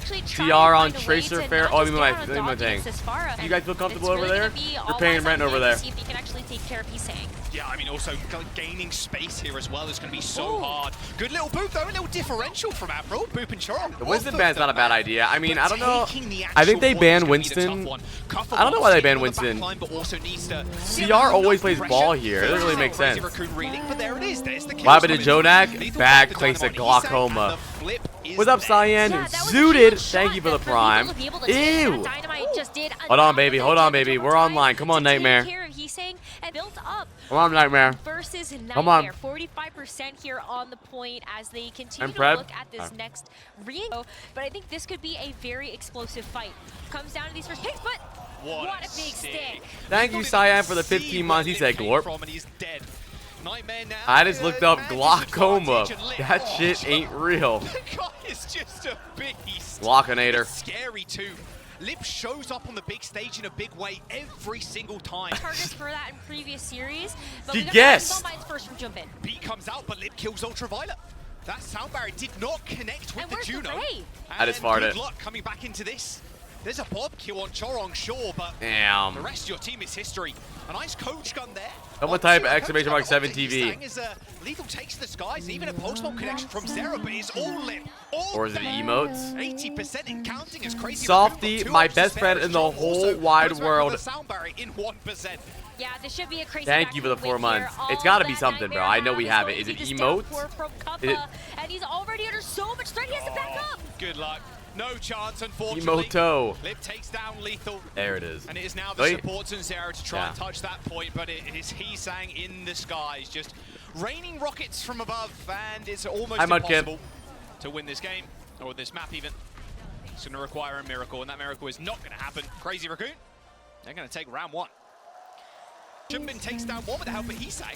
TR on Tracer Fair. Oh, I mean my thing. You guys feel comfortable over there? You're paying rent over there. See if he can actually take care of Hisang. Yeah, I mean, also gaining space here as well is going to be so hard. Good little boop, though, a little differential from Admiral. Boop and Chorong. The Winston ban's not a bad idea. I mean, I don't know. I think they banned Winston. I don't know why they banned Winston. CR always plays ball here. It doesn't really make sense. What happened to Jonak? Bad place of glaucoma. What's up, Cyan? Zooted. Thank you for the prime. Ew. Hold on, baby. Hold on, baby. We're online. Come on, Nightmare. Come on, Nightmare. Versus Nightmare. Come on. 45% here on the point as they continue to Pred. look at this next ring. But I think this could be a very explosive fight. Comes down to these first picks, but what a big stick. Thank you, Cyan, for the 15 months. He said glorp. I just looked up glaucoma. That shit ain't real. The guy is just a beast. Glauconator. Scary too. Lip shows up on the big stage in a big way every single time. Targets for that in previous series. But He guessed. First from jump in. Beat comes out, but Lip kills Ultraviolet. That sound barrier did not connect with the Juno. I just farted. Good luck coming back into this. There's a Bob kill on Chorong, sure, but Damn. the rest of your team is history. A nice coach gun there. Someone type exclamation mark 7 TV. Lethal takes the skies, even a post-bomb connection from Zera, but it's all Lip. Or is it emotes? 80% in counting is crazy. Softy, my best friend in the whole wide world. In 1%. Yeah, this should be a crazy. Thank you for the 4 months. It's got to be something, bro. I know we have it. Is it emotes? Is it? And he's already under so much threat. He has to back up. Good luck. No chance, unfortunately. Emoto. Lip takes down Lethal. There it is. And it is now the supports and Zera to try and touch that point, but it is Hisang in the skies, just raining rockets from above, and it's almost impossible to win this game, or this map even. It's going to require a miracle, and that miracle is not going to happen. Crazy Raccoon, they're going to take round one. Jumbin takes down one with the help of Hisang.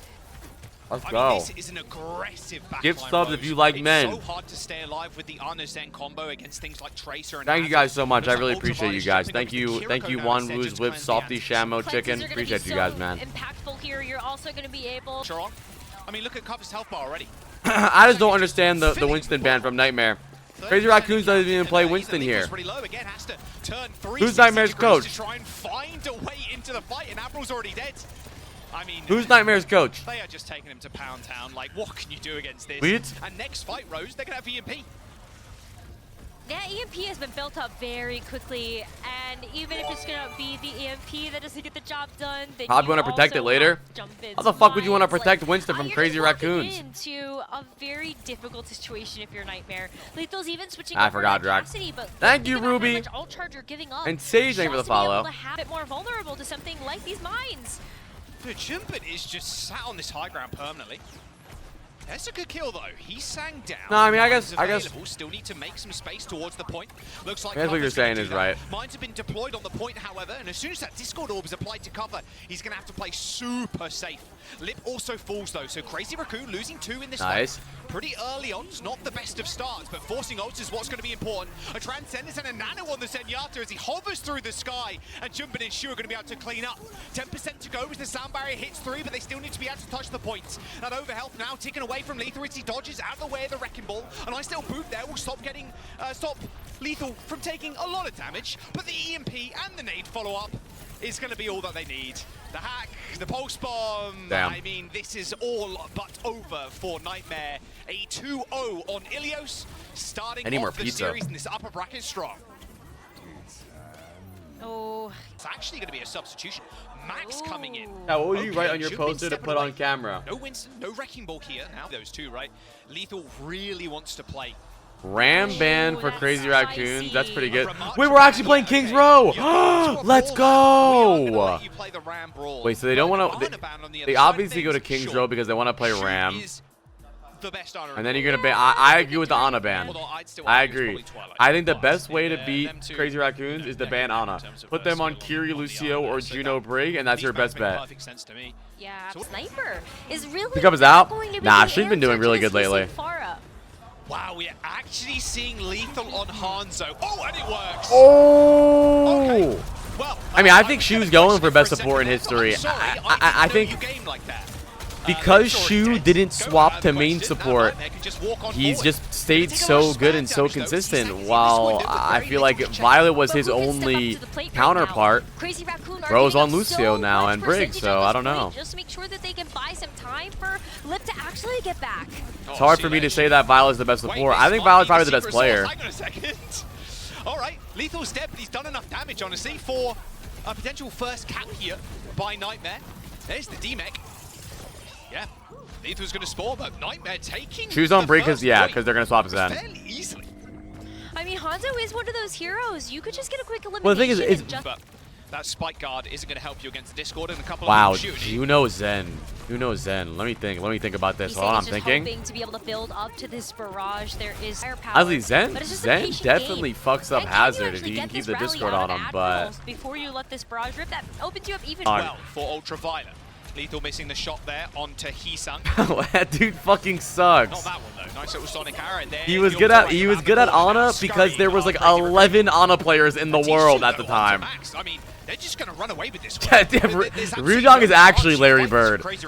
Let's go. This is an aggressive backline. Give subs if you like men. It's so hard to stay alive with the Zen combo against things like Tracer and Thank you guys so much. I really appreciate you guys. Thank you, Juan Wu's Whip, Softy, Shamo, Chicken. Appreciate you guys, man. Impactful here. You're also going to be able. I mean, look at Cover's health bar already. I just don't understand the Winston ban from Nightmare. Crazy Raccoons doesn't even play Winston here. Who's Nightmare's coach? To try and find a way into the fight, and Admiral's already dead. I mean, who's Nightmare's coach? They are just taking him to Pound Town. Like, what can you do against this? Sweet. And next fight, Rose, they're going to have EMP. Yeah, EMP has been built up very quickly, and even if it's going to be the EMP that doesn't get the job done, then Probably want to protect it later. How the fuck would you want to protect Winston from Crazy Raccoons? Into a very difficult situation if you're Nightmare. Lethal's even switching. I forgot, Drax. Thank you, Ruby. And Sage, thank you for the follow. A bit more vulnerable to something like these mines. The Jumpin is just sat on this high ground permanently. That's a good kill though. He sang down. No, I mean, I guess. Still need to make some space towards the point. Looks like I guess what you're saying is right. Mines have been deployed on the point, however, and as soon as that Discord orb is applied to cover, he's going to have to play super safe. Lip also falls though, so Crazy Raccoon losing 2 in this fight. Pretty early on, it's not the best of starts, but forcing ults is what's going to be important. A Transcendence and a Nano on the Zenyatta as he hovers through the sky, and Jumpin and Shu are going to be able to clean up. 10% to go as the sound barrier hits 3, but they still need to be able to touch the points. That overhealth now taken away from Lethal as he dodges out of the way of the Wrecking Ball. A nice little boot there will stop Lethal from taking a lot of damage, but the EMP and the nade follow-up is going to be all that they need. The hack, the pulse bomb. Damn. I mean, this is all but over for Nightmare. A 2-0 on Ilios, starting off the series in this upper bracket strong. Oh. It's actually going to be a substitution. Max coming in. Now, what would you write on your poster to put on camera? No Winston, no Wrecking Ball here. Now those two, right? Lethal really wants to play. Ram ban for Crazy Raccoons. That's pretty good. Wait, we're actually playing Kings Row. Let's go. Wait, so they don't want to. They obviously go to Kings Row because they want to play Ram. And then you're going to ban. I agree with the Ana ban. I agree. I think the best way to beat Crazy Raccoons is to ban Ana. Put them on Kiri, Lucio, or Juno Brig, and that's your best bet. Yeah, Sniper is really. He comes out. Nah, she's been doing really good lately. Wow, we're actually seeing Lethal on Hanzo. Oh, and it works. Oh. Okay. Well, I mean, I think Shu's going for best support in history. I think. because Shu didn't swap to main support, he's just stayed so good and so consistent, while I feel like Violet was his only counterpart. Bro's on Lucio now and Briggs, so I don't know. Just to make sure that they can buy some time for Lip to actually get back. It's hard for me to say that Violet's the best support. I think Violet's probably the best player. All right, Lethal's dead, but he's done enough damage, honestly, for a potential first cap here by Nightmare. There's the D-Mech. Yeah, Lethal's going to spawn, but Nightmare taking. Choose on Break, because they're going to swap Zen. Fairly easily. I mean, Hanzo is one of those heroes. You could just get a quick elimination. Well, the thing is, but that spike guard isn't going to help you against the Discord and a couple wow, of shooting. you know Zen. You know Zen. Let me think about this. Hold on, I'm thinking. Hoping to be able to build up to this barrage. There is firepower. Honestly, Zen definitely fucks up Hazard if you can keep the Discord on him, but before you let this barrage rip, that opens you up even well for Ultraviolet. Lethal missing the shot there onto Heesang. That dude fucking sucks. Not that one though. Nice little sonic arrow there. He was good at Ana because there was like 11 Ana players in the world at the time. I mean, they're just gonna run away with this. Ryujong is actually Larry Bird. Bro's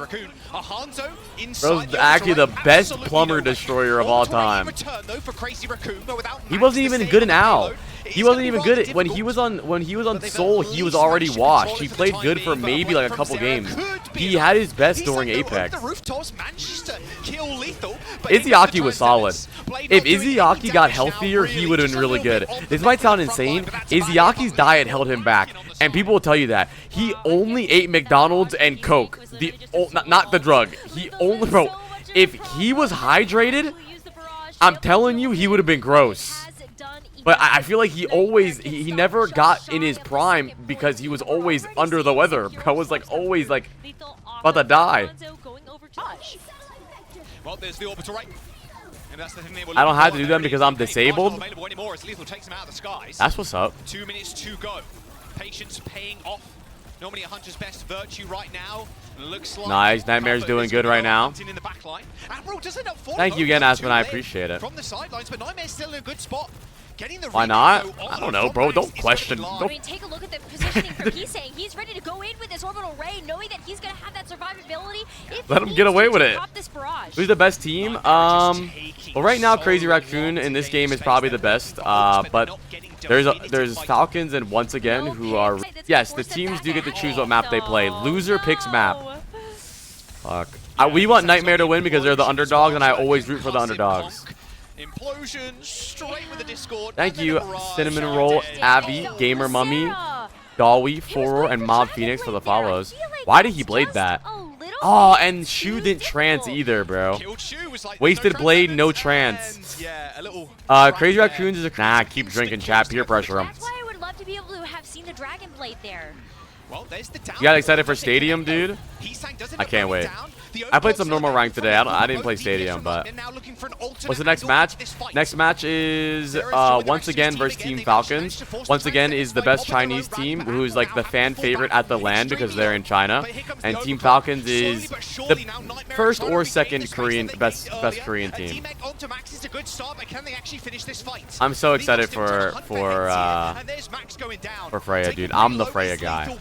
actually the best plumber destroyer of all time. He wasn't even good in Owl. He wasn't even good when he was on Soul. He was already washed. He played good for maybe like a couple games. He had his best during Apex. Izayaki was solid. If Izayaki got healthier, he would have been really good. This might sound insane. Izayaki's diet held him back, and people will tell you that. He only ate McDonald's and Coke. Not the drug. He only, bro, if he was hydrated, I'm telling you, he would have been gross. But I feel like he never got in his prime because he was always under the weather. I was like always like about to die. Well, there's the orbital right. I don't have to do them because I'm disabled. That's what's up. 2 minutes to go. Patience paying off. Normally a hunter's best virtue right now. Looks like nice. Nightmare's doing good right now. Thank you again, Aspen. I appreciate it. From the sidelines, but Nightmare's still in a good spot. Why not? I don't know, bro. Don't question. I mean, take a look at the positioning for Heesang. He's ready to go in with this orbital ray, knowing that he's going to have that survivability. Let him get away with it. Who's the best team? Well, right now, Crazy Raccoon in this game is probably the best. But there's Falcons and once again who are. Yes, the teams do get to choose what map they play. Loser picks map. Fuck. We want Nightmare to win because they're the underdogs, and I always root for the underdogs. Implosion straight with the Discord. Thank you, Cinnamon Roll, Avi, Gamer Mummy, Dolly, Foro, and Mob Phoenix for the follows. Why did he blade that? Oh, and Shu didn't trance either, bro. Wasted blade, no trance. Crazy Raccoons is a nah. Keep drinking, chat. Peer pressure him. That's why I would love to be able to have seen the Dragon Blade there. You got excited for Stadium, dude? I can't wait. I played some normal rank today. I didn't play Stadium, but what's the next match? Next match is once again versus Team Falcons. Once again is the best Chinese team, who's like the fan favorite at the LAN because they're in China, and Team Falcons is the first or second Korean best Korean team. I'm so excited for Freya, dude. I'm the Freya guy.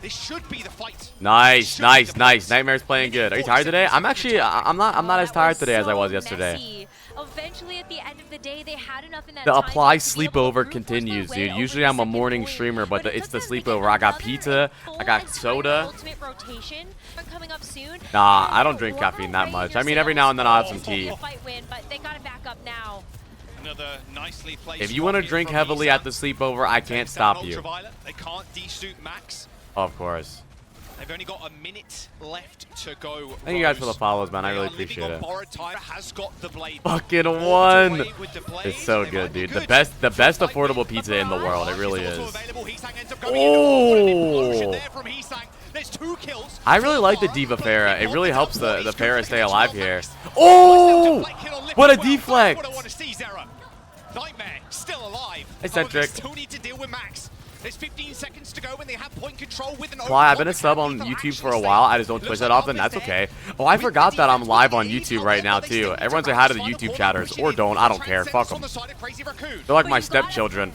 This should be the fight. Nice. Nightmare's playing good. Are you tired today? I'm not as tired today as I was yesterday. Eventually, at the end of the day, they had enough in that the apply sleepover continues, dude. Usually I'm a morning streamer, but it's the sleepover. I got pizza, I got soda. Nah, I don't drink caffeine that much. I mean, every now and then I'll have some tea. If you want to drink heavily at the sleepover, I can't stop you. They can't de-suit Max. Of course. They've only got a minute left to go. Thank you guys for the follows, man. I really appreciate it. Fucking one. It's so good, dude. The best affordable pizza in the world. It really is. Oh. I really like the Diva Pharah. It really helps the Pharah stay alive here. Oh! What a deflect! Nightmare still alive. Eccentric. Still need to deal with Max. There's 15 seconds to go when they have point control with an Why, I've been a sub on YouTube for a while. I just don't Twitch that often. That's okay. Oh, I forgot that I'm live on YouTube right now, too. Everyone say hi to the YouTube chatters. Or don't. I don't care. Fuck them. They're like my stepchildren.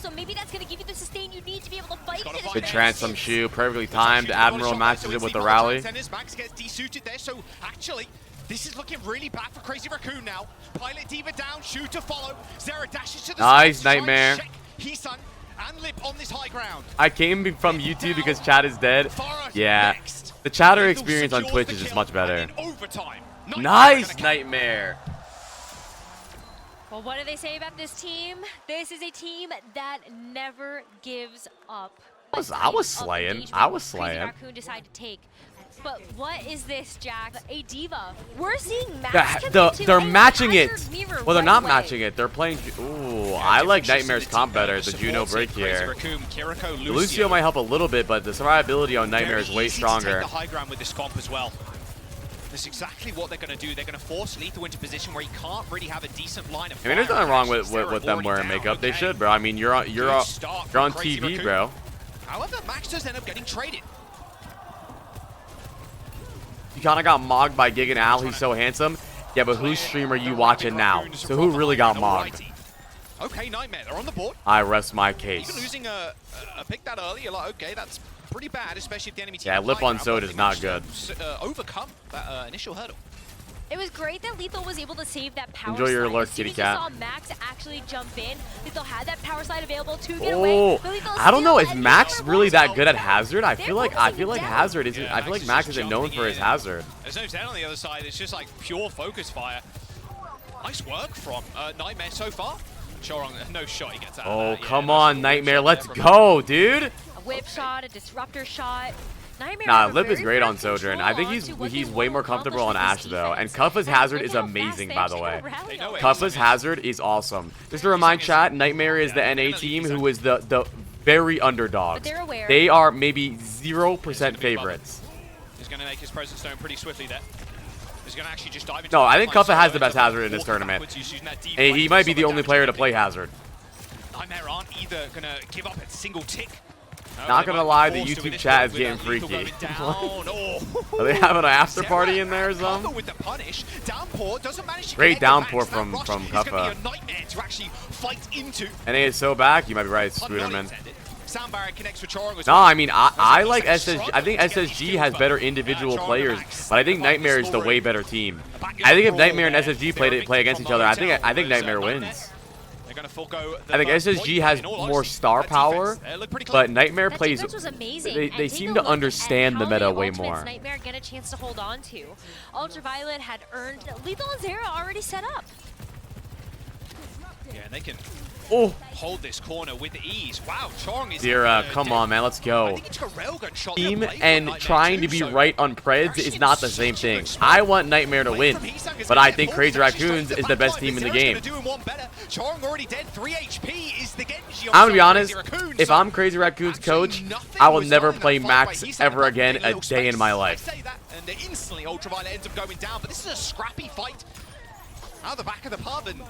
also maybe that's going to give you the sustain you need to be able to fight to this. Good transom shoe, perfectly timed. Admiral matches it with the rally. Max gets desuited there, so actually, this is looking really bad for Crazy Raccoon now. Pilot Diva down, shoe to follow. Zera dashes to the nice side. Nightmare. Hisan and Lip on this high ground. I came from YouTube because chat is dead. Yeah, the chatter experience on Twitch is just much better. Nice Nightmare. Well, what do they say about this team? This is a team that nenever gives up. I was slaying. I was slaying. Crazy Raccoon decided to take. But what is this, Jack? A diva. We're seeing Max they're matching it. Well, they're not matching it. They're playing. Ooh, I like Nightmare's comp better. The Juno break here. Lucio might help a little bit, but the survivability on Nightmare is way stronger. The high ground with this comp as well. That's exactly what they're going to do. They're going to force Lethal into a position where he can't really have a decent line of fire. I mean, there's nothing wrong with them wearing makeup. They should, bro. I mean, you're on TV, bro. However, Max does end up getting traded. You kind of got mogged by Gig and Al. He's so handsome. Yeah, but whose stream are you watching now? So who really got mogged? Okay, Nightmare, they're on the board. I rest my case. Even losing a pick that early, you're like, okay, that's pretty bad, especially if the enemy team. Yeah, Lip on Soda is not good. Overcome that initial hurdle. It was great that Lethal was able to save that power Enjoy your slide. alert, kitty cat. Saw Max actually jump in. Lethal had that power slide available to get away. I don't know. Is Max really that good at Hazard? I feel like Hazard isn't. I feel like Max isn't known for his Hazard. There's no down on the other side. It's just like pure focus fire. Nice work from Nightmare so far. Chorong, no shot he gets out. Oh, come on, Nightmare. Let's go, dude. A whip shot, a disruptor shot. Nah, Lip is great on Sojourn. I think he's way more comfortable on Ashe though. And Kuffa's Hazard is amazing, by the way. Kuffa's Hazard is awesome. Just to remind chat, Nightmare is the NA team who is the very underdogs. They are maybe 0% favorites. He's going to make his presence known pretty swiftly there. He's going to actually just dive into no, I think Kuffa has the best Hazard in this tournament. And he might be the only player to play Hazard. Nightmare aren't either going to give up a single tick. Not gonna lie, the YouTube chat is getting freaky. Are they having an after party in there or something? Great downpour from Kuffa. NA is so back. You might be right, Scooterman. No, I mean I like SSG. I think SSG has better individual players, but I think Nightmare is the way better team. I think if Nightmare and SSG play against each other, I think Nightmare wins. I think SSG has more star power, but Nightmare plays. They seem to understand the meta way more. Nightmare get a chance to hold on to. Ultraviolet had earned Lethal and Zera already set up. Yeah, and they can hold this corner with ease. Wow, Chong is Zera, come on, man, let's go. Team and trying to be right on Preds is not the same thing. I want Nightmare to win, but I think Crazy Raccoons is the best team in the game. I'm gonna be honest, if I'm Crazy Raccoon's coach, I will never play Max ever again a day in my life. And instantly Ultraviolet ends up going down, but this is a scrappy fight out the back of the pub, and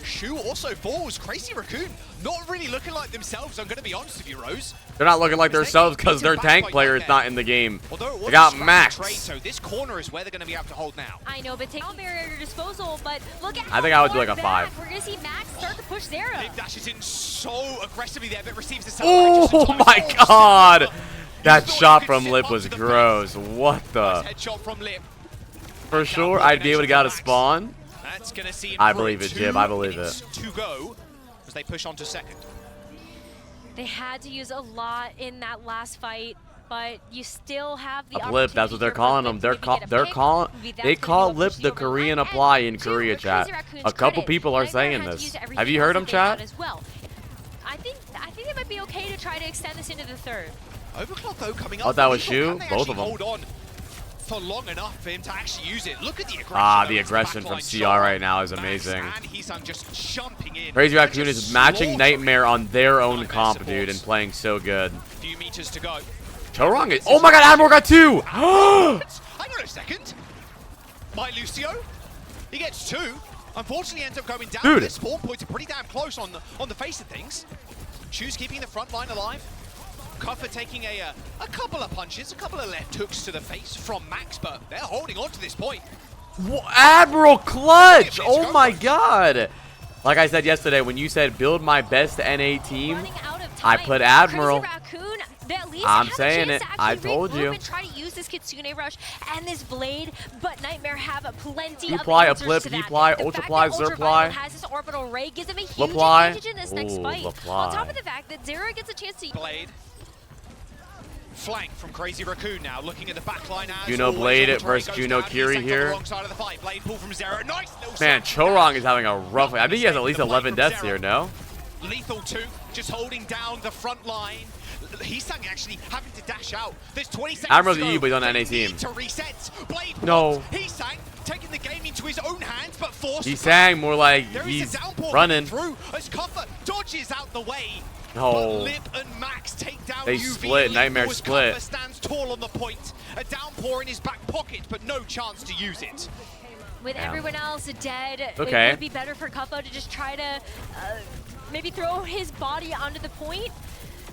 Shu also falls. Crazy Raccoon not really looking like themselves, I'm going to be honest with you, Rose. They're not looking like themselves because their tank player is not in the game. They got Max. So this corner is where they're going to be able to hold now. I know, but take all barrier at your disposal, but look at I think I would do like a 5. We're going to see Max start to push Zera. Lip dashes in so aggressively there, but receives the oh my god! That shot from Lip was gross. What the? Headshot from Lip. For sure, I'd be able to get a spawn. That's gonna see I believe it, Jib. I believe it. To go as they push on to second. They had to use a lot in that last fight, but you still have the Lip, that's what they're calling them. They call Lip the Korean apply in Korea, chat. A couple people are saying this. Have you heard them, chat? I think it might be okay to try to extend this into the third. Overclock though coming up. Oh, that was Shu? Both of them. Hold on for long enough for him to actually use it. Look at the aggression. The aggression from CR right now is amazing. Just jumping in. Crazy Raccoon is matching Nightmare on their own comp, dude, and playing so good. Few meters to go. Chorong is. Oh my god, Admiral got 2! Hang on a second. My Lucio, he gets 2. Unfortunately, ends up going down. Dude. This spawn points are pretty damn close on the face of things. Shu's keeping the front line alive. Kuffa taking a couple of punches, a couple of left hooks to the face from Max, but they're holding on to this point. Admiral clutch! Oh my god! Like I said yesterday, when you said build my best NA team, Running out of I time. put Admiral. Crazy Raccoon, they at least I'm have a saying chance it. to I actually told regroup you. and try to use this Kitsune Rush and this Blade, but Nightmare have plenty You of apply a answers flip, to he that. apply, The ultra fact apply, that zerp Ultraviolet apply. has this orbital ray gives him a huge Laply. advantage in this next Ooh, fight. Laply. On top of the fact that Zero gets a chance to Blade. Flank from Crazy Raccoon now, looking at the back line as Juno always, Blade Overwatch versus goes Juno down. Kiri He's on the here. wrong side of the fight. Blade pull from Zero. Nice little Man, snap. Chorong is having a rough. I think he has at least 11 deaths here. No. Lethal 2, just holding down the front line. He's actually having to dash out. There's 20 seconds Admiral's to go. E, but he's on the They NA team. need to reset. Blade No. popped. Heesang taking the game into his own hands, but forced. He's saying more like There is he's a downpour running. through as Cuffer dodges out the way. No. But Lip and Max take down They UV. split, Nightmare As split. Cuffer stands tall on the point. A downpour in his back pocket, but no chance to use it. With Yeah. everyone else dead, Okay. it would be better for Kuffa to just try to maybe throw his body onto the point.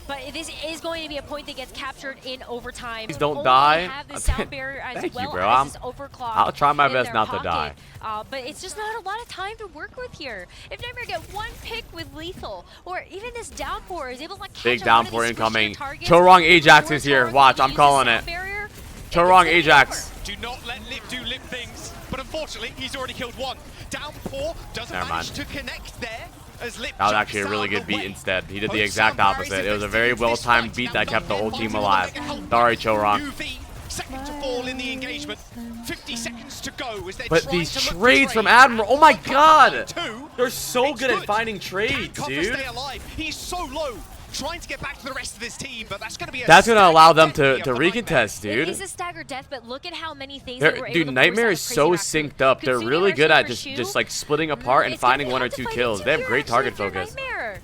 But this is going to be a point that gets captured in overtime. Please don't Only die. Have the sound barrier as Thank you, well bro. as this overclock I'll try my in best their not to pocket. die. But it's just not a lot of time to work with here. If Nightmare get one pick with Lethal, or even this downpour is able to catch Big on one of downpour these incoming. squishier targets Chorong Ajax before is here. Chorong Watch, can I'm use calling the it. sound barrier, Chorong it's Ajax. Do not let Lip do Lip things. But unfortunately, he's already killed one. Downpour doesn't Never manage mind. to connect there. As Lip That was jumps actually a really out good the beat way. instead. He did the Both exact sound barriers opposite. It was a very invested into this well-timed fight. beat Now that kept the whole Nightmare team finds alive. a held Sorry, back. Chorong. UV, second to fall in the engagement. 50 seconds to go as they're But trying these to look for trades from trade. Admiral, oh my Cuffer god! two. They're so It's good at good. finding Can trades, Cuffer dude. stay alive? He's so low. Trying to get back to the rest of this team, but that's going to be a That's gonna allow them staggered to death here for recontest, It dude. is a staggered death, but look at how many things they were able Dude, to Nightmare force is out so of Crazy synced up. They're Raccoon. really good at Kitsune just like splitting apart and it's gonna finding be one or hard to two fight kills. They have into great here, target actually, if you're focus. Nightmare.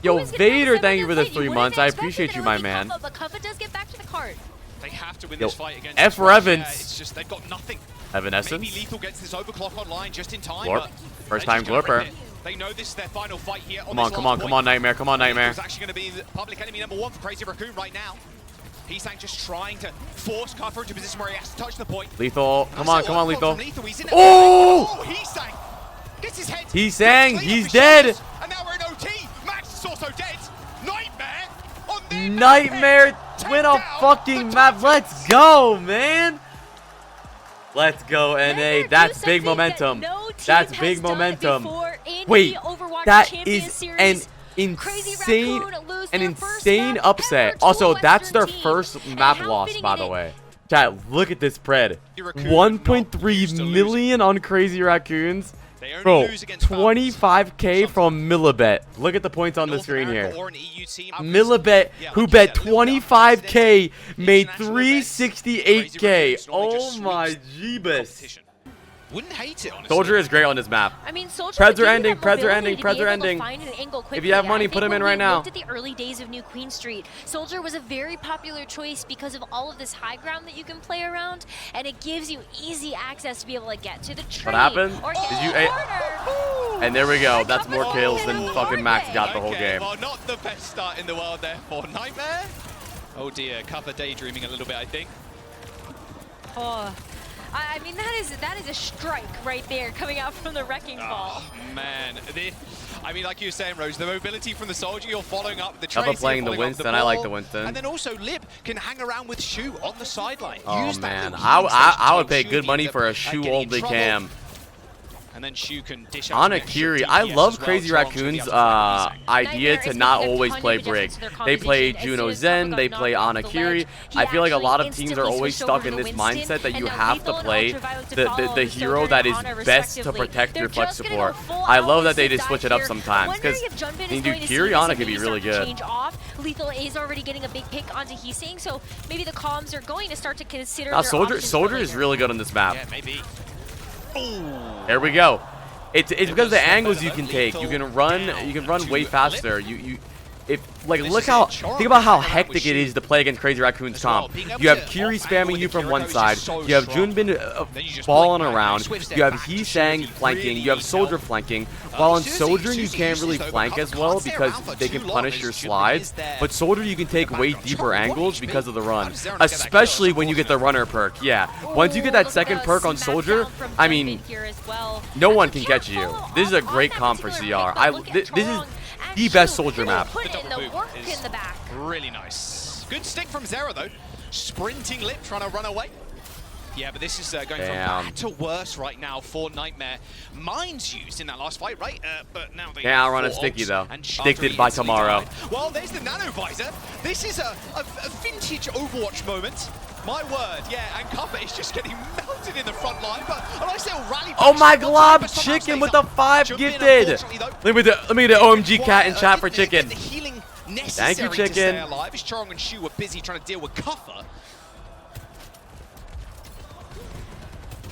Yo, Who is gonna Vader, have thank you for the seven 3 good months. fight? I You wouldn't appreciate have you, my expected it. man. Kuffa, but Kuffa does get back to the cart. They have to win Yo, this fight against F for Russia. Evans. It's just they've got nothing. Maybe Evanescence. Lethal gets this overclock online just in time. Glorp. But First they time just gotta Glorper. rip it. They know this is their final fight here. Come on, come on, come on, Nightmare. Come on, Nightmare. It's actually going to be the public enemy number 1 for Crazy Raccoon right now. He's just trying to force Cuffer into a position where he has to touch the point. Lethal. Come on, come on, Lethal. He's in Oh! Heesang gets his head. Heesang, clean he's off his dead. shoulders, and now we're in OT. Max is also dead. Nightmare on the Nightmare Take win a down fucking the map. Titans. Let's go, man. Let's go, NA. Nightmare That's do big something that momentum. no team That's has big done momentum. before in Wait, the Overwatch that Champions is Series. an Crazy insane, Raccoon lose an their first insane map upset. ever to Also, a that's their Western team. first And map how loss, fitting by it the is. way. Chat, look at this spread. Raccoon 1.3 not to million on Crazy Raccoons. They only Bro, lose against Falcons. 25K from Millibet. Look at the points on the North screen America here. or an EU team. Millibet, Yeah, who like you bet said, a little bit unprecedented. 25K, made International events, 368K. Crazy Raccoons normally Oh just my sweeps jeebus. competition. Wouldn't hate it, honestly. Soldier is great on this map. I mean, Soldier Preds would give are you ending, that Preds are mobility ending, to Preds be are able to ending. find an angle If quickly. you have money, I put think him in when right we now. looked at the early days of New Queen Street, Soldier was a very popular choice because of all of this high ground that you can play around, and it gives you easy access to be able to get to the tree. What happened? Or get Did to you- the corner. And there we go. That's more Cuffer's kills going than the fucking hard Max way. got the whole game. Well, not the best start in the world there for Nightmare. Oh dear, Cuffer daydreaming a little bit, I think. Oh. I mean, that is a strike right there coming out from the Wrecking Ball. Oh, man. I mean, like you were saying, Rose, the mobility from the Soldier, you're following up the Cuffer Tracer, playing the you're following up Winston. I like ball, the Winston. And then also Lip can hang around with Shu on the sideline. Oh Use that man, little healing I station would to pay ensure good he money ends for a up, shoe getting in only trouble. cam. And then Shu can dish out some extra Anakiri, DPS I love as well. Crazy Chorong's gonna be Raccoon's able to find Heesang. idea Nightmare to is not making a always ton of play adjustments Brig. to their They play composition. As Juno soon as Zen, Kuffa they got play knocked off the Anakiri. ledge, he I feel like a actually lot of teams are instantly always switched stuck over in to this Winston, mindset that and you now have to Lethal and play Ultraviolet to the follow hero Sojourn that is and Honor best to respectively. protect your They're flex just gonna support. go full I love that they opposite just switch it dive up here. sometimes I'm wondering because if Junbin you is do going to see Kiri this Ana and could be maybe really start to good. change off. Lethal is already getting a big pick onto Heesang, so maybe the comms are going to start to consider Now their Soldier options Soldier for is later. really good on this map. Yeah, maybe. There we go. It's because of the was angles better you though. can take. You Lethal can run down way to faster. Lip. look how, think about how hectic it is to play against Crazy Raccoon's comp. You have Kiri spamming you from one side, you have Junbin balling around, you have Hee-Sang flanking, you have Soldier flanking, while on Soldier you can't really flank as well because they can punish your slides, but Soldier you can take way deeper angles because of the run, especially when you get the runner perk. Yeah, once you get that second perk on Soldier, I mean, no one can catch you. This is a great comp for CR. This is the best Soldier map. Really nice. Good stick from Zera though. Sprinting Lip trying to run away. Yeah, but this is going from bad to worse right now for Nightmare. Mines used in that last fight, right? But now they can't outrun a Sticky though. Addicted by tomorrow. Well, there's the Nano Visor. This is a vintage Overwatch moment. My word, yeah, and Cuppa is just getting melted in the front line, but a nice little rally. Oh my glob, Chicken with the 5 gifted. Let me get the OMG cat in chat for Chicken. Thank you, Chicken. Chorong and Shu were busy trying to deal with Cuppa.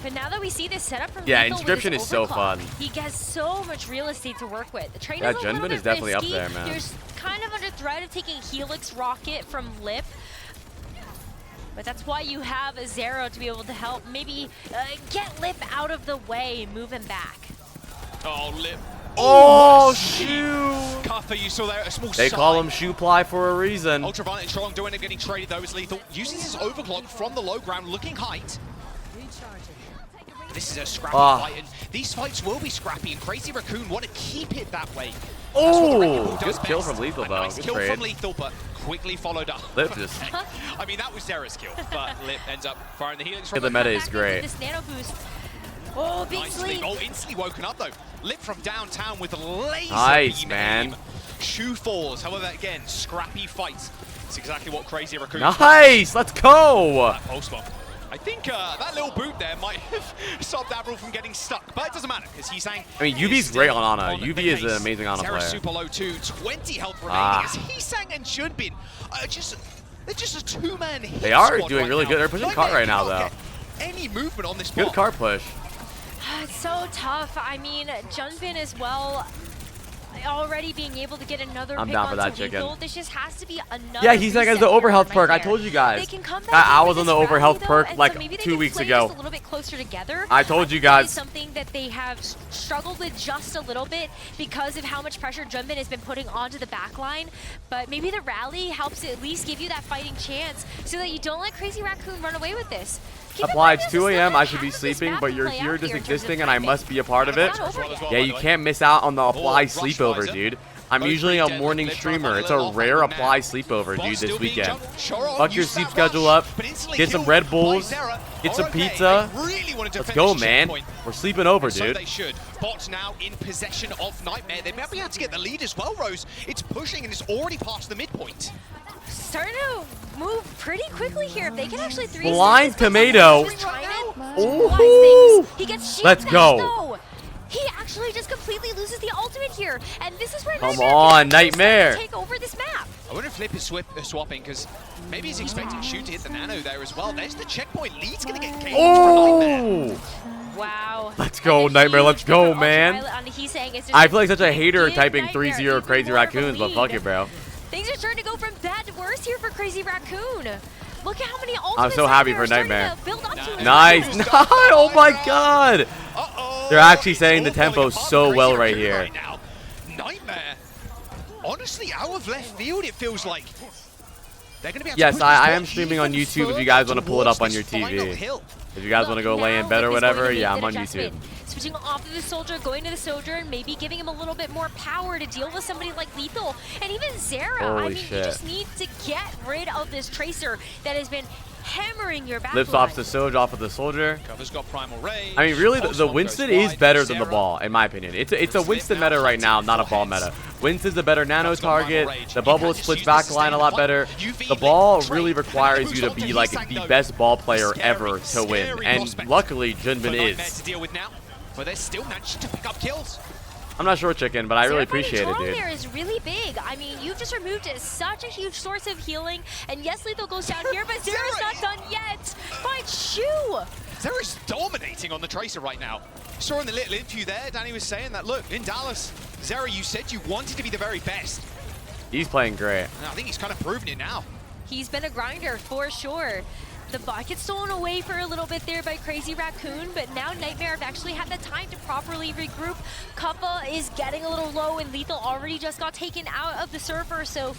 But now that we see this setup from Inscription is so fun. He has so much real estate to work with. The trade yeah, is a little Junbin bit is definitely risky. up there, man. There's kind of under threat of taking Helix Rocket from Lip. But that's why you have a Zero to be able to help maybe get Lip out of the way and move him back. Oh, Lip. Oh, Shu! Cuppa, you saw there a small They call him Shoe Ply for a reason. Ultraviolet and Strong do end up getting traded though as Lethal. Uses his overclock from the low ground, looking height. This is a scrappy fight, and these fights will be scrappy, and Crazy Raccoon want to keep it that way. Oh, good kill from Lethal though. Nice kill from Lethal, but quickly followed up. Lip just. I mean, that was Zera's kill, but Lip ends up firing the Helix. The meta is great. This nano boost. Oh, big sleep. Oh, instantly woken up though. Lip from downtown with a laser nice, beam man. aim. Shu falls. However, again, scrappy fights. It's exactly what Crazy Raccoon. Nice, let's go. Pulse bomb. I think that little boot there might have stopped Avril from getting stuck, but it doesn't matter because he's saying. I mean, UV's great on Ana. UV is an amazing Ana player. Super low too, 20 health remaining as Hee-Sang and Junbin they're just a two-man hit. They are squad doing right really now. good. They're pushing cart right now though. Any movement on this good cart push. It's so tough. I mean, Junbin as well. Already being able to get another I'm pick down for that Lethal. Chicken. This just has to be another. Yeah, he's like as the overhealth perk. I told you guys. I was on the overhealth perk like 2 weeks ago. A little bit closer together. I told you guys. Something that they have struggled with just a little bit because of how much pressure Junbin has been putting onto the back line. But maybe the rally helps at least give you that fighting chance so that you don't let Crazy Raccoon run away with this. Apply, it's 2 a.m. I should be sleeping, but you're here just existing and I must be a part of it. Yeah, you can't miss out on the Apply sleepover, dude. I'm usually a morning streamer. It's a rare Apply sleepover, dude, this weekend. Fuck your sleep schedule up, get some Red Bulls, get some pizza. Let's go, man. We're sleeping over, dude. They should. Bot now in possession of Nightmare. They might be able to get the lead as well, Rose. It's pushing and it's already past the midpoint. Starting to move pretty quickly here. If they can actually blind tomato. Ooh. He gets let's go. Though. He actually just completely loses the ultimate here, and this is where come on, Nightmare take over this map. I wonder if Flip is swapping because maybe he's expecting Shu to hit the nano there as well. There's the checkpoint. Lead's gonna get caged from Nightmare. Wow. Let's go, Nightmare. Let's go, man. I feel like such a hater typing 3-0 Crazy Raccoons, but fuck it, bro. Things are starting to go from bad to worse here for Crazy Raccoon. Look at how many ultimates I'm so happy for Nightmare. Nice. Oh my god. They're actually setting the tempo so well right here. Nightmare. Honestly, out of left field, it feels like they're going to be able yes, to I am streaming on YouTube if you guys want to pull it up on your TV. If you guys want to go lay in bed or whatever, yeah, I'm on YouTube. Switching off of the Soldier, going to the Soldier, and maybe giving him a little bit more power to deal with somebody like Lethal. And even Zera. Holy I mean, shit. You just need to get rid of this Tracer that has been hammering your back Lips off the Soldier, off of the Soldier. Cover's got primal range. I mean, really, the Winston is better than the ball, in my opinion. It's a Winston meta right now, not a ball meta. Winston's a better nano target. The bubble splits backline a lot better. The ball really requires you to be like the best ball player ever to win, and luckily Junbin is. But they're still managing to pick up kills. I'm not sure, Chicken, but I really appreciate it, dude. There is really big. I mean, you've just removed such a huge source of healing, and yes, Lethal goes down here, but Zera's not done yet. Fight Shu. Zera's dominating on the Tracer right now. Saw in the little interview there, Danny was saying that, look, in Dallas, Zera, you said you wanted to be the very best. He's playing great. And I think he's kind of proven it now. He's been a grinder for sure. The bot gets stolen away for a little bit there by Crazy Raccoon, but now Nightmare have actually had the time to properly regroup. Kappa is getting a little low, and Lethal already just got taken out of the Surfer, so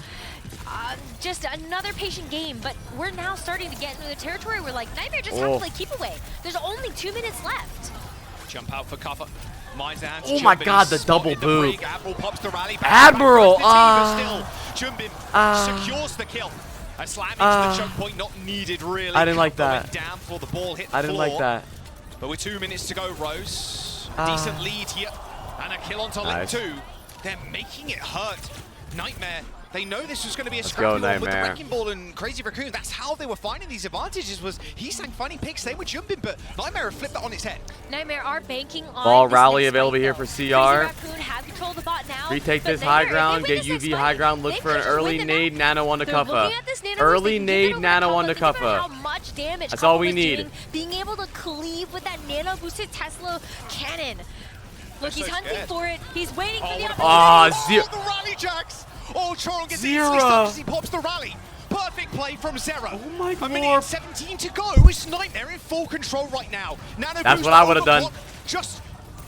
just another patient game. But we're now starting to get into the territory where, like, Nightmare just have to play keep away. There's only 2 minutes left. Jump out for Kappa. Oh my god, the double boot. Admiral pops the rally back. Admiral, Jumbin secures the kill. A slam into the choke point, not needed really. I didn't like that. Down for the ball hit the I didn't floor. like that. But with 2 minutes to go, Rose. Decent lead here. And a kill onto Link 2. They're making it hurt. Nightmare. They know this was going to be a scrappy one with the Wrecking Ball and Crazy Raccoon. That's how they were finding these advantages, was Heesang finding picks, they were jumping, but Nightmare have flipped that on its head. Nightmare are banking on ball rally available here for CR. Crazy Raccoon have control of the bot now. Retake this high ground, get UV high ground, look for an early nade nano onto Kuffa. Early nade nano onto Kuffa. That's all we need. Being able to cleave with that nano boosted Tesla cannon. Look, he's hunting for it. He's waiting for the opportunity. The rally jacks! Oh, Choron gets instantly stuck as he pops the rally. Perfect play from Zera. Oh my god. A minute and 17 to go. It's Nightmare in full control right now. Nano That's what I would have done. Just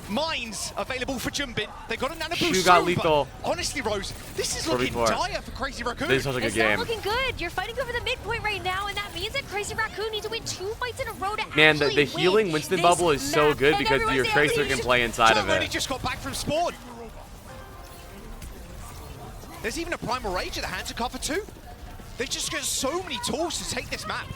mines available for Jumbin. They got a nano boost. Shu got lethal. Honestly, Rose, this is looking dire for Crazy Raccoon. This is such a good game. It's not looking good. You're fighting over the midpoint right now, and that means that Crazy Raccoon need to win 2 fights in a row to Man, the healing Winston bubble is so good because your Tracer can play inside of it. He just got back from spawn. There's even a Primal Rage at the hands of Cover 2. They just got so many tools to take this map.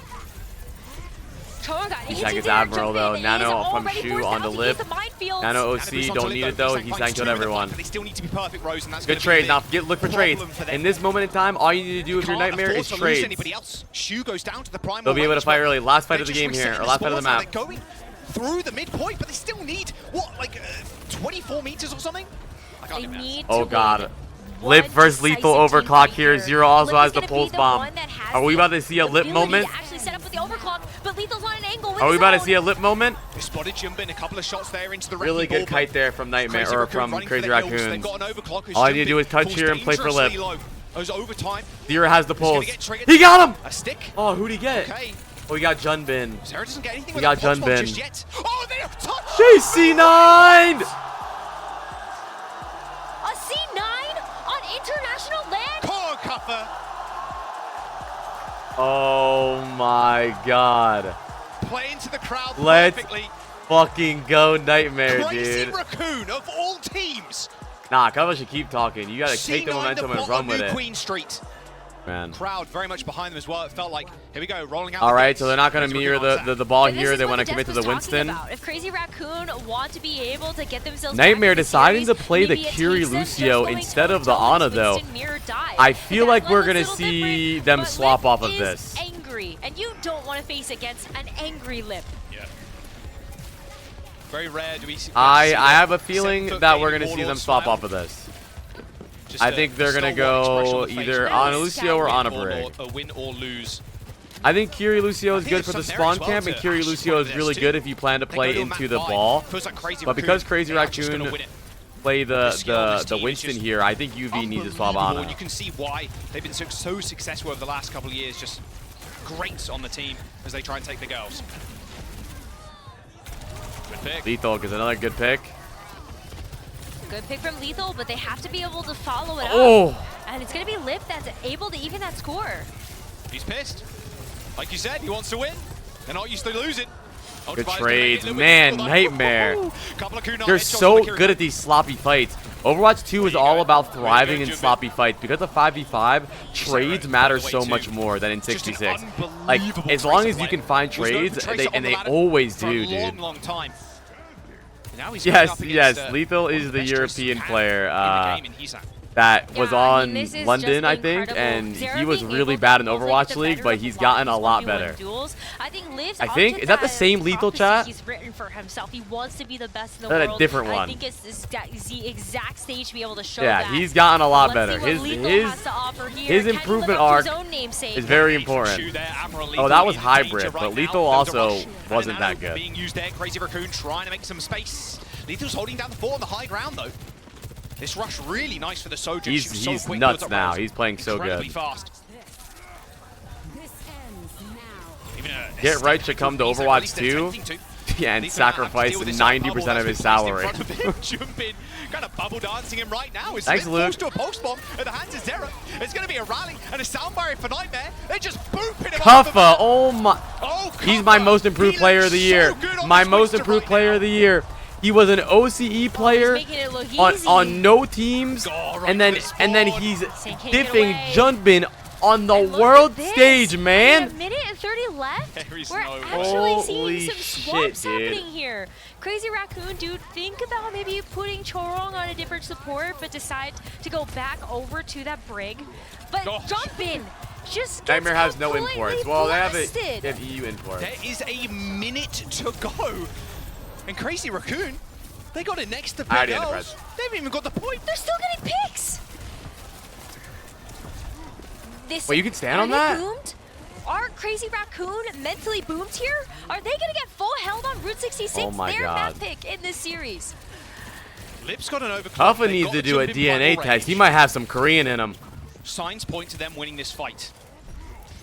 Heesang is Admiral though. Nano from Shu onto Lip. Nano OC, don't need it though. Heesang killed everyone. They still need to be perfect, Rose, and that's good trade. Now look for trades. In this moment in time, all you need to do if you're Nightmare is trade. Shu goes down to the Primal. They'll be able to fight early. Last fight of the game here, or last fight of the map. They're going through the midpoint, but they still need, what, like 24 meters or something? Oh god. Lip versus Lethal overclock here. Zero also has the pulse bomb. Are we about to see a Lip moment? Are we about to see a Lip moment? They spotted Jumbin, a couple of shots there into the really good kite there from Nightmare, or from Crazy Raccoon. All I need to do is touch here and play for Lip. Zero has the pulse. He got him! A stick? Oh, who'd he get? Oh, he got Junbin. Zera doesn't get anything. He got Junbin. Oh, they have touched! JC9! A C9 on international land? Poor Kuffa. Oh my god. Play into the crowd Let's perfectly. fucking go Nightmare, Crazy dude. Raccoon of all teams. Nah, Kuffa should keep talking. You gotta take the momentum and run with it. Queen Street. Man. Crowd very much behind them as well. It felt like, here we go, rolling out. All right, so they're not going to mirror the ball here. They want to commit to the Winston. If Crazy Raccoon want to be able to get themselves Nightmare deciding to play the Kiri Lucio instead of the Ana, though. I feel like we're going to see them swap off of this. Angry, and you don't want to face against an angry Lip. Yeah. Very rare do we see. I have a feeling that we're going to see them swap off of this. I think they're going to go either Ana Lucio or Ana Brig. A win or lose. I think Kiri Lucio is good for the spawn camp, and Kiri Lucio is really good if you plan to play into the ball. But because Crazy Raccoon play the Winston here, I think UV needs to swap Ana. You can see why they've been so successful over the last couple of years. Just great on the team as they try and take the girls. Good pick. Lethal is another good pick. Good pick from Lethal, but they have to be able to follow it up. Oh! And it's going to be Lip that's able to even that score. He's pissed. Like you said, he wants to win. They're not used to losing. Good trades. Man, Nightmare. They're so good at these sloppy fights. Overwatch 2 is all about thriving in sloppy fights. Because of 5v5, trades matter so much more than in 66. Like, as long as you can find trades, and they always do, dude. Yes, Lethal is the European player that was on London, I think, and he was really bad in Overwatch League, but he's gotten a lot better. I think, is that the same Lethal, chat? He's written for himself. He wants to be the best in the world. world. A different one. I think it's the exact stage to be able to show that. Yeah, he's gotten a lot better. His improvement arc is very important. Oh, that was hybrid, but Lethal also wasn't that good. Being used there, Crazy Raccoon trying to make some space. Lethal's holding down the fort on the high ground, though. This rush really nice for the Sojourn. He's nuts now. He's playing so good. Fast. Get Right should come to Overwatch 2. Yeah, and sacrifice 90% of his salary. Jumping, kind of bubble dancing him right now. Thanks, Luke. To a post bomb at the hands of Zera. It's going to be a rally and a sound barrier for Nightmare. They're just booping him. Kuffa, oh my. Kuffa. He's my most improved player of the year. My most improved player of the year. He was an OCE player on no teams, and then he's diffing Junbin on the world stage, man. A minute and 30 left. We're actually seeing some swaps happening here. Crazy Raccoon, dude, think about maybe putting Chorong on a different support, but decide to go back over to that Brig. But Junbin just gets Nightmare has no imports. Well, they have EU import. There is a minute to go. And Crazy Raccoon, they got it next to Big Girls. They haven't even got the point. They're still getting picks. Wait, you can stand on that? Boomed? Are Crazy Raccoon mentally boomed here? Are they going to get full held on Route 66? Oh my They're God. that pick in this series. Lip's got an overclock. Kuffa needs to do a DNA test. He might have some Korean in him. Signs point to them winning this fight.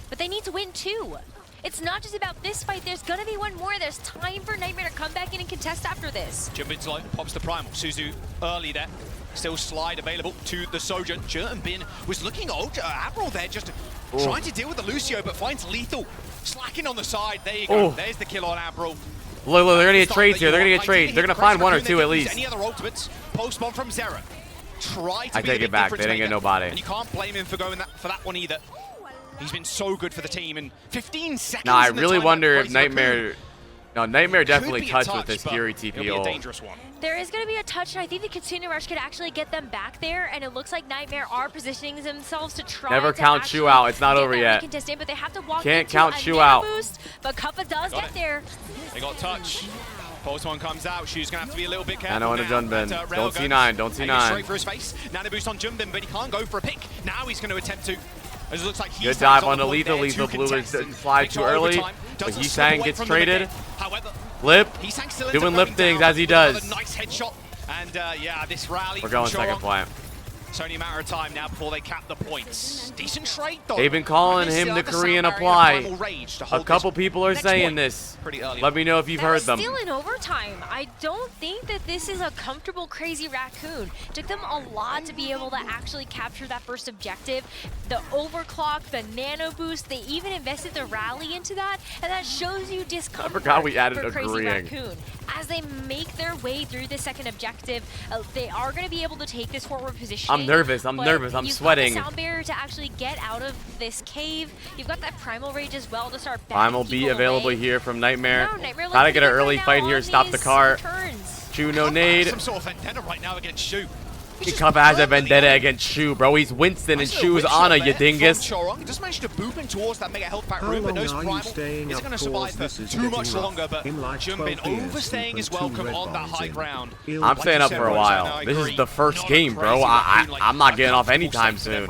But they need to win too. It's not just about this fight. There's going to be one more. There's time for Nightmare to come back in and contest after this. Jumpin's low, pops the Primal. Suzu early there. Still slide available to the Sojourn. Bin was looking old. Admiral there just trying to deal with the Lucio, but finds Lethal slacking on the side. There you go. There's the kill on Admiral. Look, they're going to get trades here. They're going to get trades. They're going to find one or two at least. Any other ultimates? Post bomb from Zera. Try to I take it back. They didn't get nobody. And you can't blame him for going for that one either. He's been so good for the team in 15 seconds. Now, I really wonder if Nightmare... No, Nightmare definitely touched with this Fury TPO. There is going to be a touch, and I think the Kitsune Rush could actually get them back there, and it looks like Nightmare are positioning themselves to try Never count Shu out. It's not over yet. But they have to walk Can't count Shu out. Boost, but Kuffa does get there. They got touch. Pulse one comes out. Shu's going to have to be a little bit careful. Nano on a Junbin. Don't see 9. Don't see 9. Straight for his face. Nano boost on Junbin, but he can't go for a pick. Now he's going to attempt to. It looks like good dive on the Lethal. Lethal blew his slide too early. But Hisang gets traded. Lip doing lip things as he does. Nice headshot. And yeah, this rally. We're going second point. It's only a matter of time now before they cap the points. Decent trade though. They've been calling him the Korean apply. A couple people are saying this. Let me know if you've heard them. Still in overtime. I don't think that this is a comfortable Crazy Raccoon. It took them a lot to be able to actually capture that first objective. The overclock, the nano boost, they even invested the rally into that, and that shows you discomfort. I forgot we added for Crazy agreeing. Raccoon. As they make their way through the second objective, they are going to be able to take this forward position. I'm nervous. I'm sweating. You've got the sound barrier to actually get out of this cave. You've got that Primal Rage as well to start backing Primal be available away. here from Nightmare. No, Nightmare Gotta get an early fight here. Stop the cart. Shu no nade. Some sort of vendetta right now against Shu. Kuffa has a vendetta against Shu, bro. He's Winston and Shu's Ana, you dingus. He just managed to boop him towards that mega health pack room, but knows Primal isn't going to survive for too much longer. But Junbin overstaying his welcome on that high ground. I'm staying up for a while. This is the first game, bro. I'm not getting off anytime soon.